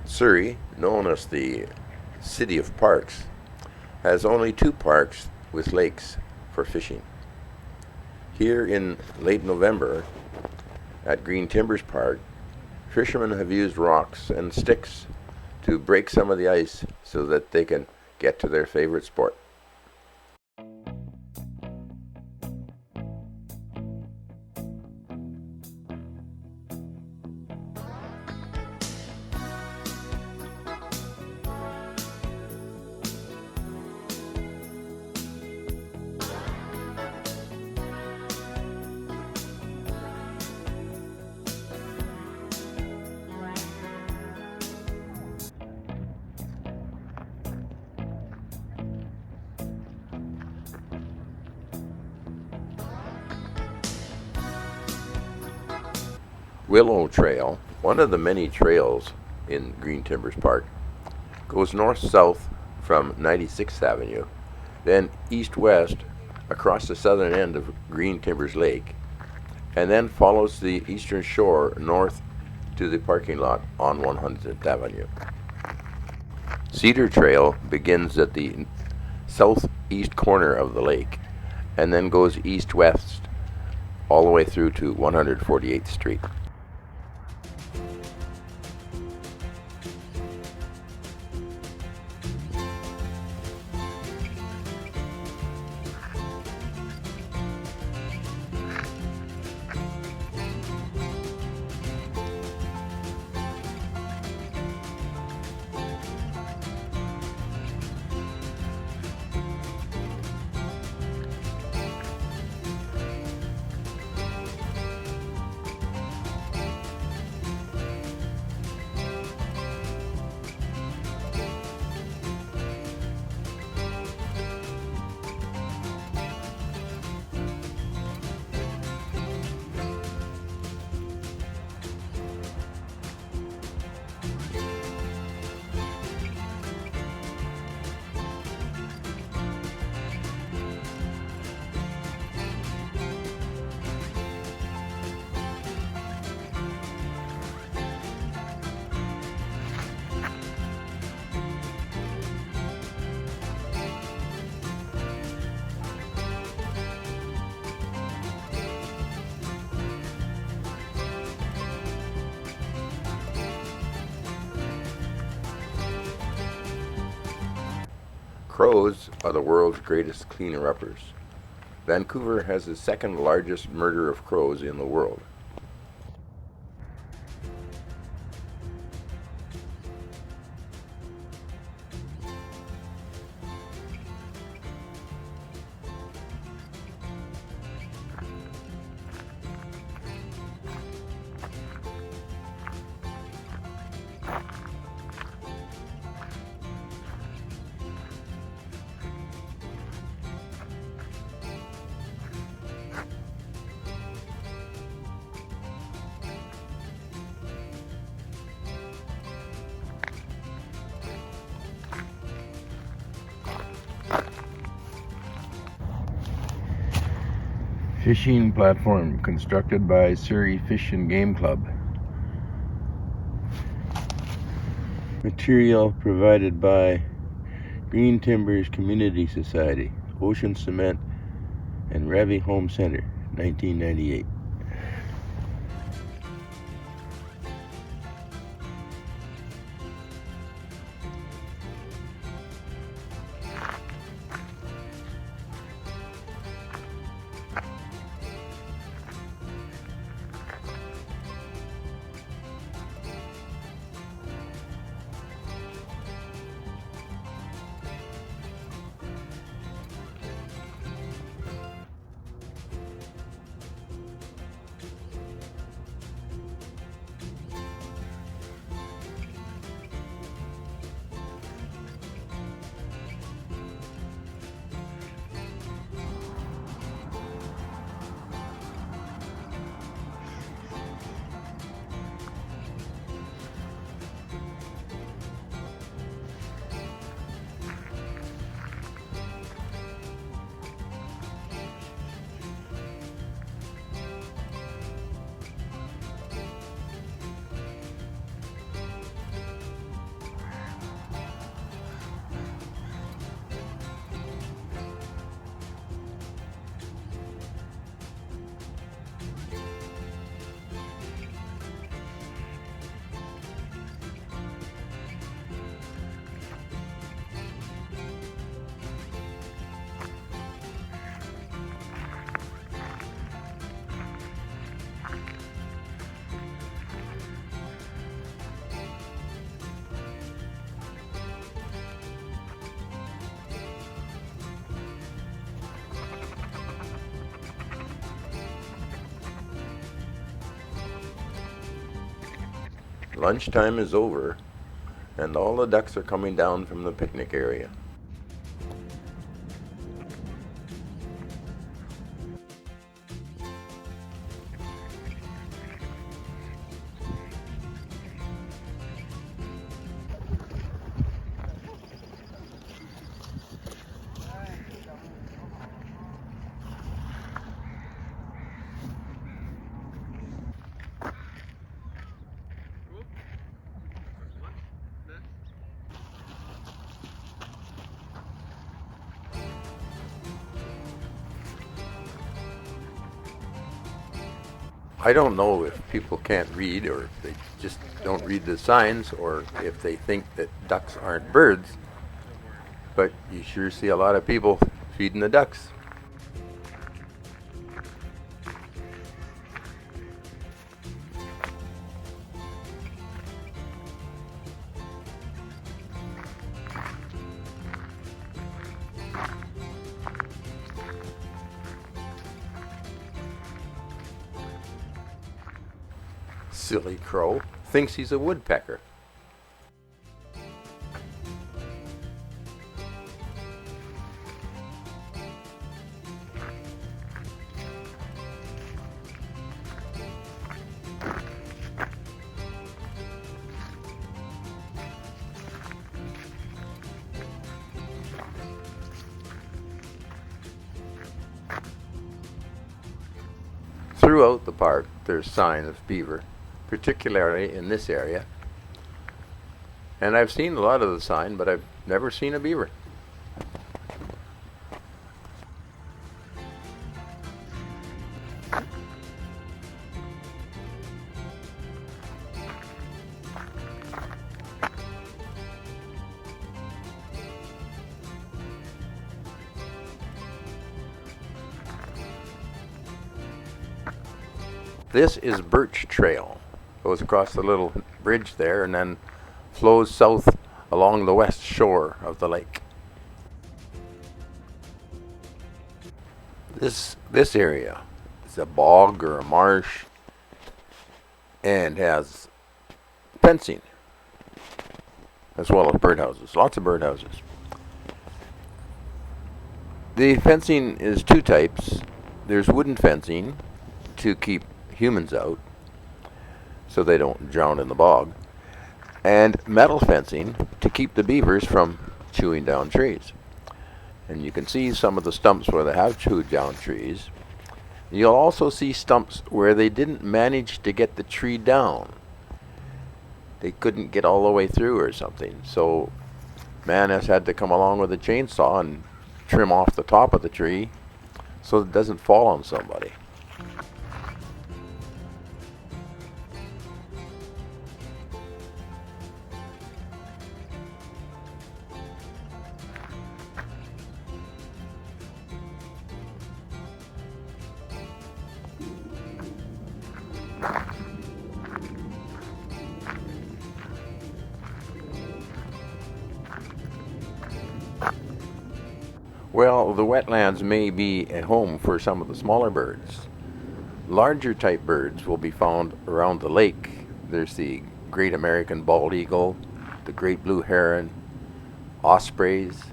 Surrey, known as the City of Parks, has only two parks with lakes for fishing. Here in late November at Green Timbers Park, fishermen have used rocks and sticks to break some of the ice so that they can get to their favorite sport. Willow Trail, one of the many trails in Green Timbers Park, goes north-south from 96th Avenue, then east-west across the southern end of Green Timbers Lake, and then follows the eastern shore north to the parking lot on 100th Avenue. Cedar Trail begins at the southeast corner of the lake and then goes east-west all the way through to 148th Street. Crows are the world's greatest cleaner-uppers. Vancouver has the second largest murder of crows in the world. Fishing platform constructed by Surrey Fish and Game Club. Material provided by Green Timbers Community Society, Ocean Cement, and Ravi Home Center, 1998. Lunchtime is over, and all the ducks are coming down from the picnic area. I don't know if people can't read, or if they just don't read the signs, or if they think that ducks aren't birds, but you sure see a lot of people feeding the ducks. Silly crow thinks he's a woodpecker. Throughout the park, there's signs of beaver, particularly in this area. And I've seen a lot of the sign, but I've never seen a beaver. This is Birch Trail. Goes across the little bridge there and then flows south along the west shore of the lake. This area is a bog or a marsh and has fencing as well as birdhouses. Lots of birdhouses. The fencing is two types. There's wooden fencing to keep humans out so they don't drown in the bog, and metal fencing to keep the beavers from chewing down trees. And you can see some of the stumps where they have chewed down trees. You'll also see stumps where they didn't manage to get the tree down. They couldn't get all the way through or something, so man has had to come along with a chainsaw and trim off the top of the tree so it doesn't fall on somebody. Well, the wetlands may be a home for some of the smaller birds. Larger type birds will be found around the lake. There's the great American bald eagle, the great blue heron, ospreys,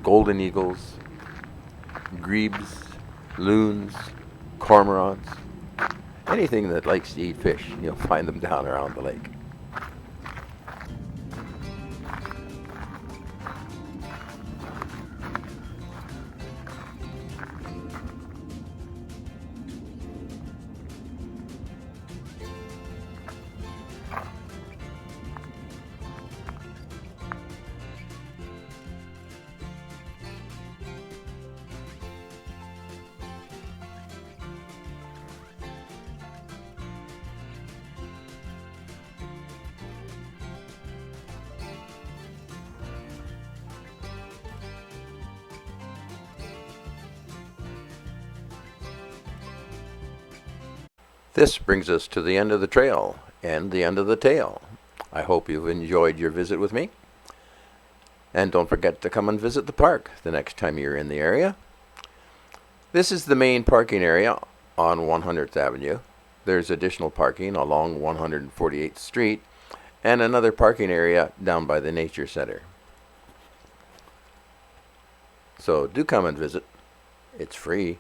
golden eagles, grebes, loons, cormorants. Anything that likes to eat fish, you'll find them down around the lake. This brings us to the end of the trail and the end of the tale. I hope you've enjoyed your visit with me. And don't forget to come and visit the park the next time you're in the area. This is the main parking area on 100th Avenue. there's additional parking along 148th Street and another parking area down by the Nature Center. So do come and visit. It's free.